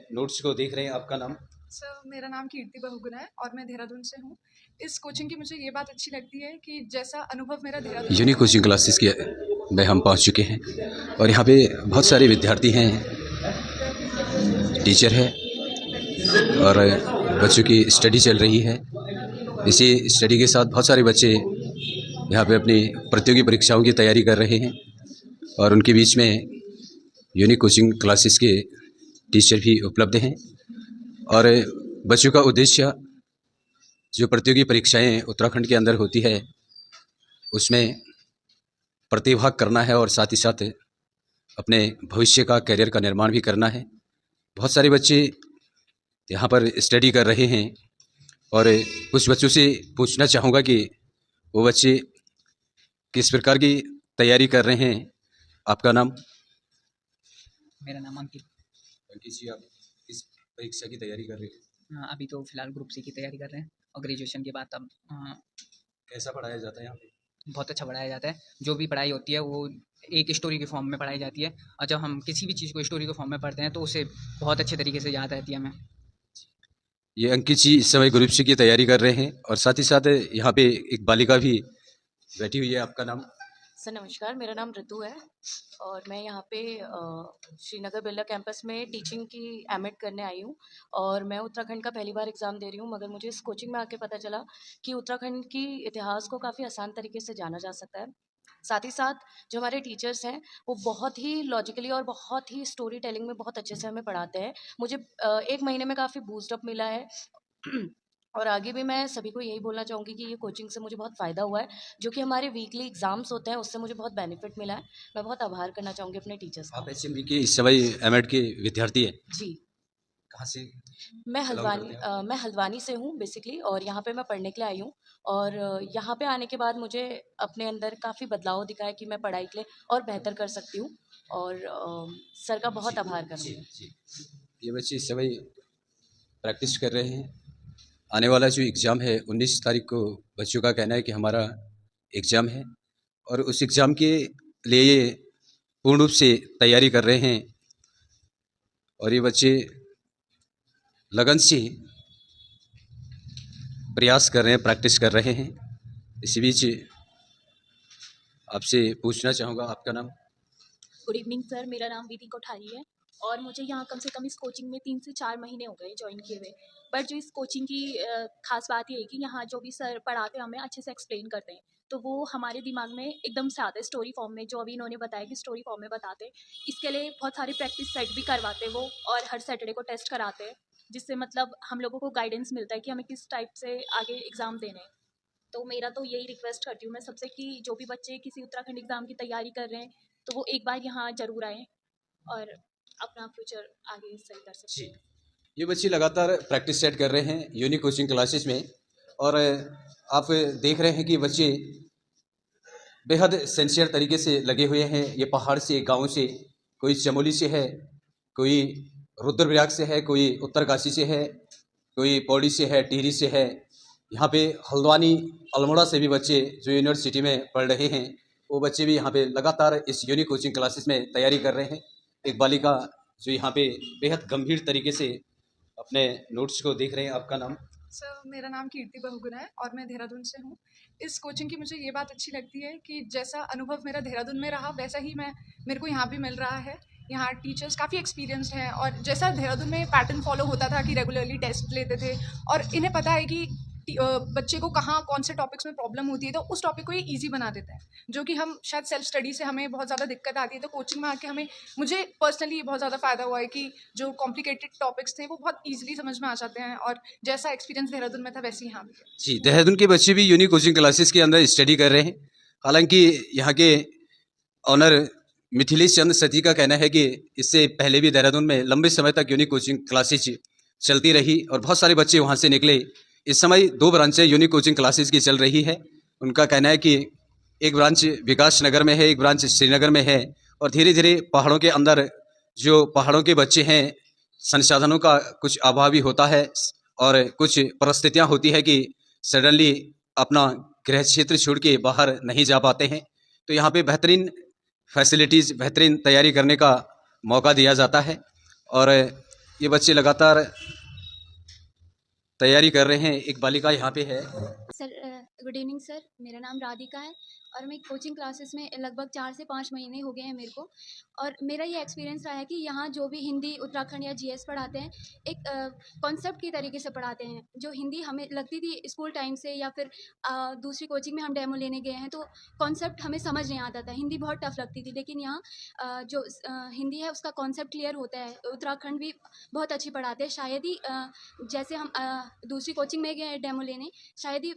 Notes को देख रहे हैं, आपका नाम? सर, मेरा नाम कीर्ति बहुगुणा है और मैं देहरादून से हूँ। इस कोचिंग की मुझे ये बात अच्छी लगती है कि जैसा अनुभव मेरा देहरादून में यूनिक रहा। कोचिंग क्लासेस के में हम पहुंच चुके हैं और यहाँ पे बहुत सारे विद्यार्थी हैं, टीचर है और बच्चों की स्टडी चल रही है। इसी स्टडी के साथ बहुत सारे बच्चे यहाँ पे अपनी प्रतियोगी परीक्षाओं की तैयारी कर रहे हैं और उनके बीच में यूनिक कोचिंग क्लासेस के टीचर भी उपलब्ध हैं। और बच्चों का उद्देश्य जो प्रतियोगी परीक्षाएं उत्तराखंड के अंदर होती है उसमें प्रतिभाग करना है और साथ ही साथ अपने भविष्य का करियर का निर्माण भी करना है। बहुत सारे बच्चे यहाँ पर स्टडी कर रहे हैं और कुछ बच्चों से पूछना चाहूँगा कि वो बच्चे किस प्रकार की तैयारी कर रहे हैं। आपका नाम? मेरा नाम अंकित। अंकित जी, आप किस परीक्षा की तैयारी कर रहे हैं? अभी तो फिलहाल ग्रुप सी की तैयारी कर रहे हैं और ग्रेजुएशन के बाद अब कैसा पढ़ाया जाता है यहाँ पे? बहुत अच्छा पढ़ाया जाता है। जो भी पढ़ाई होती है वो एक स्टोरी के फॉर्म में पढ़ाई जाती है और जब हम किसी भी चीज़ को स्टोरी के फॉर्म में पढ़ते हैं तो उसे बहुत अच्छे तरीके से याद रहती है हमें। ये अंकित जी इस समय ग्रुप सी की तैयारी कर रहे हैं और साथ ही साथ यहाँ पे एक बालिका भी बैठी हुई है। आपका नाम? सर नमस्कार, मेरा नाम ऋतु है और मैं यहाँ पे श्रीनगर बिरला कैंपस में टीचिंग की एमएड करने आई हूँ और मैं उत्तराखंड का पहली बार एग्ज़ाम दे रही हूँ। मगर मुझे इस कोचिंग में आके पता चला कि उत्तराखंड की इतिहास को काफ़ी आसान तरीके से जाना जा सकता है। साथ ही साथ जो हमारे टीचर्स हैं वो बहुत ही लॉजिकली और बहुत ही स्टोरी टेलिंग में बहुत अच्छे से हमें पढ़ाते हैं। मुझे 1 महीने में काफ़ी बूस्ट अप मिला है और आगे भी मैं सभी को यही बोलना चाहूँगी कि ये कोचिंग से मुझे बहुत फ़ायदा हुआ है। जो कि हमारे वीकली एग्ज़ाम्स होते हैं उससे मुझे बहुत बेनिफिट मिला है। मैं बहुत आभार करना चाहूँगी अपने टीचर्स का। आप एचएमबी के इस समय एमएड के विद्यार्थी हैं? जी, कहाँ से मैं belong करते हैं आप? मैं हल्द्वानी से हूँ बेसिकली और यहाँ पे मैं पढ़ने के लिए आई हूँ और यहाँ पे आने के बाद मुझे अपने अंदर काफ़ी बदलाव दिखा है कि मैं पढ़ाई के लिए और बेहतर कर सकती हूँ और सर का बहुत आभार जी करूँगी। जी। ये बच्चे इस समय प्रैक्टिस कर रहे हैं। आने वाला जो एग्ज़ाम है 19 तारीख को बच्चों का कहना है कि हमारा एग्ज़ाम है और उस एग्ज़ाम के लिए ये पूर्ण रूप से तैयारी कर रहे हैं और ये बच्चे लगन से प्रयास कर रहे हैं, प्रैक्टिस कर रहे हैं। इसी बीच आपसे पूछना चाहूँगा, आपका नाम? गुड इवनिंग सर, मेरा नाम विधि कोठारी है और मुझे यहाँ कम से कम इस कोचिंग में 3 से 4 महीने हो गए ज्वाइन किए हुए। बट जो इस कोचिंग की खास बात ये है कि यहाँ जो भी सर पढ़ाते हैं हमें अच्छे से एक्सप्लेन करते हैं, तो वो हमारे दिमाग में एकदम से आता है स्टोरी फॉर्म में। जो अभी इन्होंने बताया कि स्टोरी फॉर्म में बताते हैं, इसके लिए बहुत सारे प्रैक्टिस सेट भी करवाते हैं वो और हर सैटरडे को टेस्ट कराते हैं, जिससे मतलब हम लोगों को गाइडेंस मिलता है कि हमें किस टाइप से आगे एग्ज़ाम देने हैं। तो मेरा तो यही रिक्वेस्ट करती हूँ मैं सबसे कि जो भी बच्चे किसी उत्तराखंड एग्ज़ाम की तैयारी कर रहे हैं तो वो एक बार यहाँ ज़रूर आएँ और अपना फ्यूचर आगे सही कर सकते हैं। ये बच्चे लगातार प्रैक्टिस सेट कर रहे हैं यूनिक कोचिंग क्लासेस में और आप देख रहे हैं कि बच्चे बेहद सिंसियर तरीके से लगे हुए हैं। ये पहाड़ से, गांव से, कोई चमोली से है, कोई रुद्रप्रयाग से है, कोई उत्तरकाशी से है, कोई पौड़ी से है, टिहरी से है। यहाँ पे हल्द्वानी, अल्मोड़ा से भी बच्चे जो यूनिवर्सिटी में पढ़ रहे हैं वो बच्चे भी यहाँ पे लगातार इस यूनिक कोचिंग क्लासेस में तैयारी कर रहे हैं। एक बालिका जो यहाँ पे बेहद गंभीर तरीके से अपने नोट्स को देख रहे हैं। आपका नाम? सर, मेरा नाम कीर्ति बहुगुणा है और मैं देहरादून से हूँ। इस कोचिंग की मुझे ये बात अच्छी लगती है कि जैसा अनुभव मेरा देहरादून में रहा वैसा ही मेरे को यहाँ भी मिल रहा है। यहाँ टीचर्स काफ़ी एक्सपीरियंस्ड हैं और जैसा देहरादून में पैटर्न फॉलो होता था कि रेगुलरली टेस्ट लेते थे और इन्हें पता है कि बच्चे को कहाँ कौन से टॉपिक्स में प्रॉब्लम होती है, तो उस टॉपिक को ये ईजी बना देता है, जो कि हम शायद सेल्फ स्टडी से हमें बहुत ज़्यादा दिक्कत आती है। तो कोचिंग में आके मुझे पर्सनली बहुत ज़्यादा फ़ायदा हुआ है कि जो कॉम्प्लिकेटेड टॉपिक्स थे वो बहुत ईजिली समझ में आ जाते हैं और जैसा एक्सपीरियंस देहरादून में था वैसे ही यहाँ भी है। जी, देहरादून के बच्चे भी यूनिक कोचिंग क्लासेस के अंदर स्टडी कर रहे हैं। हालांकि यहाँ के ऑनर मिथिलेश चंद्र सती का कहना है कि इससे पहले भी देहरादून में लंबे समय तक यूनिक कोचिंग क्लासेस चलती रही और बहुत सारे बच्चे वहाँ से निकले। इस समय 2 ब्रांचें यूनिक कोचिंग क्लासेस की चल रही है। उनका कहना है कि एक ब्रांच विकास नगर में है, एक ब्रांच श्रीनगर में है और धीरे धीरे पहाड़ों के अंदर जो पहाड़ों के बच्चे हैं, संसाधनों का कुछ अभाव भी होता है और कुछ परिस्थितियाँ होती है कि सडनली अपना गृह क्षेत्र छोड़ के बाहर नहीं जा पाते हैं। तो यहाँ पे बेहतरीन फैसिलिटीज़, बेहतरीन तैयारी करने का मौका दिया जाता है और ये बच्चे लगातार तैयारी कर रहे हैं। एक बालिका यहाँ पे है। सर गुड इवनिंग सर, मेरा नाम राधिका है और मैं कोचिंग क्लासेस में लगभग 4 से 5 महीने हो गए हैं मेरे को। और मेरा ये एक्सपीरियंस रहा है कि यहाँ जो भी हिंदी उत्तराखंड या जीएस पढ़ाते हैं, एक कॉन्सेप्ट की तरीके से पढ़ाते हैं। जो हिंदी हमें लगती थी स्कूल टाइम से या फिर दूसरी कोचिंग में हम डेमो लेने गए हैं तो कॉन्सेप्ट हमें समझ नहीं आता था, हिंदी बहुत टफ लगती थी। लेकिन यहाँ जो हिंदी है उसका कॉन्सेप्ट क्लियर होता है। उत्तराखंड भी बहुत अच्छी पढ़ाते हैं। शायद ही जैसे हम दूसरी कोचिंग में गए हैं डेमो लेने, शायद ही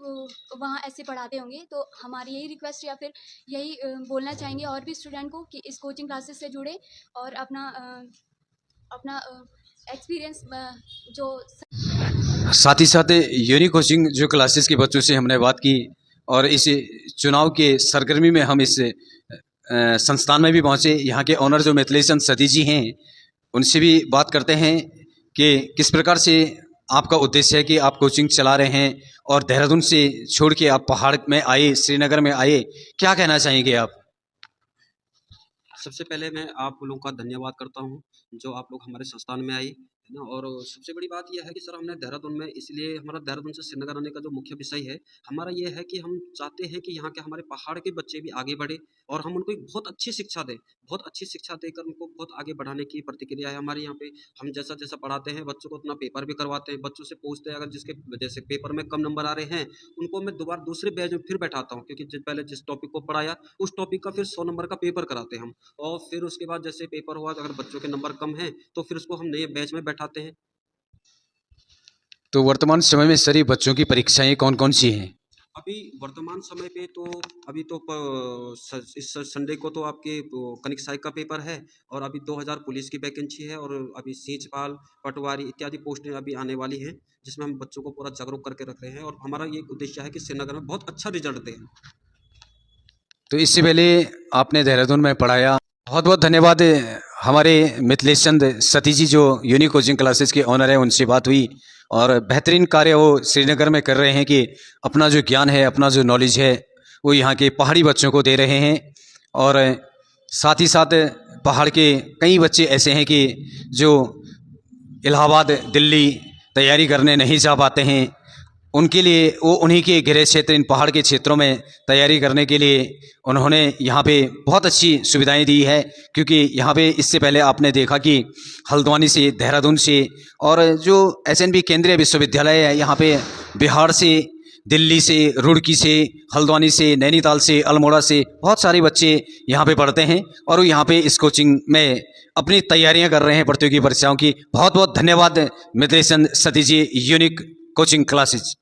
वहाँ ऐसे पढ़ाते होंगे। तो हमारी यही रिक्वेस्ट या फिर यही बोलना चाहेंगे और भी स्टूडेंट को कि इस कोचिंग क्लासेस से जुड़े और अपना एक्सपीरियंस जो साथ ही साथ यूनिक कोचिंग जो क्लासेस के बच्चों से हमने बात की और इस चुनाव के सरगर्मी में हम इस संस्थान में भी पहुंचे। यहाँ के ऑनर जो मिथिलेश चंद सतीश जी हैं, उनसे भी बात करते हैं कि किस प्रकार से आपका उद्देश्य है कि आप कोचिंग चला रहे हैं और देहरादून से छोड़ के आप पहाड़ में आए, श्रीनगर में आए, क्या कहना चाहेंगे आप? सबसे पहले मैं आप लोगों का धन्यवाद करता हूं जो आप लोग हमारे संस्थान में आए, है ना। और सबसे बड़ी बात यह है कि सर हमने देहरादून में, इसलिए हमारा देहरादून से श्रीनगर आने का जो मुख्य विषय है हमारा ये है कि हम चाहते हैं कि यहाँ के हमारे पहाड़ के बच्चे भी आगे बढ़े और हम उनको एक बहुत अच्छी शिक्षा दें, बहुत अच्छी शिक्षा देकर उनको बहुत आगे बढ़ाने की प्रतिक्रिया है हमारे यहाँ पे। हम जैसा जैसा पढ़ाते हैं बच्चों को उतना पेपर भी करवाते हैं, बच्चों से पूछते हैं, अगर जिसके जैसे पेपर में कम नंबर आ रहे हैं उनको मैं दोबारा दूसरे बैच में फिर बैठाता हूँ, क्योंकि पहले जिस टॉपिक को पढ़ाया उस टॉपिक का फिर 100 नंबर का पेपर कराते हैं हम। और फिर उसके बाद जैसे पेपर हुआ तो अगर बच्चों के नंबर कम हैं तो फिर उसको हम नए बैच में बैठाते हैं। तो वर्तमान समय में सभी बच्चों की परीक्षाएं कौन कौन सी हैं? अभी वर्तमान समय पे तो अभी तो इस संडे को तो आपके कनिक सहायक का पेपर है और अभी 2000 पुलिस की वैकेंसी है और अभी सींचपाल, पटवारी इत्यादि पोस्टें अभी आने वाली हैं, जिसमें हम बच्चों को पूरा जागरूक करके रख रहे हैं और हमारा ये उद्देश्य है कि श्रीनगर में बहुत अच्छा रिजल्ट दें। तो इससे पहले आपने देहरादून में पढ़ाया, बहुत बहुत धन्यवाद। हमारे मिथिलेश चंद सतीश जी जो यूनिक कोचिंग क्लासेस के ऑनर हैं, उनसे बात हुई और बेहतरीन कार्य वो श्रीनगर में कर रहे हैं कि अपना जो ज्ञान है, अपना जो नॉलेज है वो यहाँ के पहाड़ी बच्चों को दे रहे हैं। और साथ ही साथ पहाड़ के कई बच्चे ऐसे हैं कि जो इलाहाबाद, दिल्ली तैयारी करने नहीं जा पाते हैं, उनके लिए वो उन्हीं के गृह क्षेत्र, इन पहाड़ के क्षेत्रों में तैयारी करने के लिए उन्होंने यहाँ पे बहुत अच्छी सुविधाएं दी है। क्योंकि यहाँ पे इससे पहले आपने देखा कि हल्द्वानी से, देहरादून से और जो एसएनबी केंद्रीय विश्वविद्यालय है यहाँ पे बिहार से, दिल्ली से, रुड़की से, हल्द्वानी से, नैनीताल से, अल्मोड़ा से बहुत सारे बच्चे यहाँ पे पढ़ते हैं और वो यहाँ पे इस कोचिंग में अपनी तैयारियाँ कर रहे हैं प्रतियोगी परीक्षाओं की। बहुत बहुत धन्यवाद मिथिलेश चंद Satish ji, unique coaching classes.